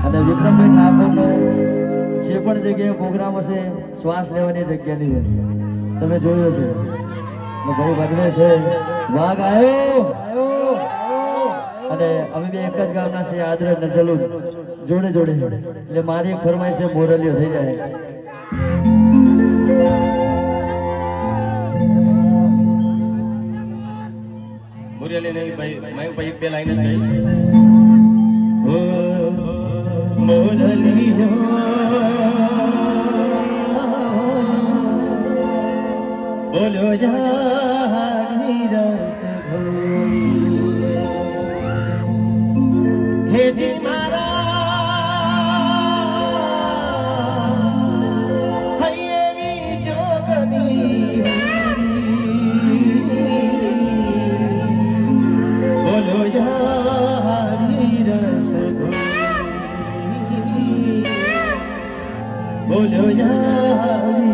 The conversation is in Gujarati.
અને વિક્રમભાઈ ઠાકોરનો જે પણ જગ્યાએ પ્રોગ્રામ હશે શ્વાસ લેવાની જગ્યા નહીં હોય, તમે જોયું હશે. ભાઈ ભગવે છે વાઘ આવ્યો અને અમે બે એક જ ગામના છે, આદરજ ને જલુન જોડે જોડે. એટલે મારી એક ફરમાઈશ છે મોરલીઓ થઈ જાય. મુરલી નહીં ભાઈ, મેં ભાઈ એક બે લાઈન જ ગઈ છે. ઓ મોરલીઓ બોલો જાની રસ ભોઈ હે દિલ મારા હૈયેવી જોગની બોલો જાની રસ ભોઈ બોલો જાની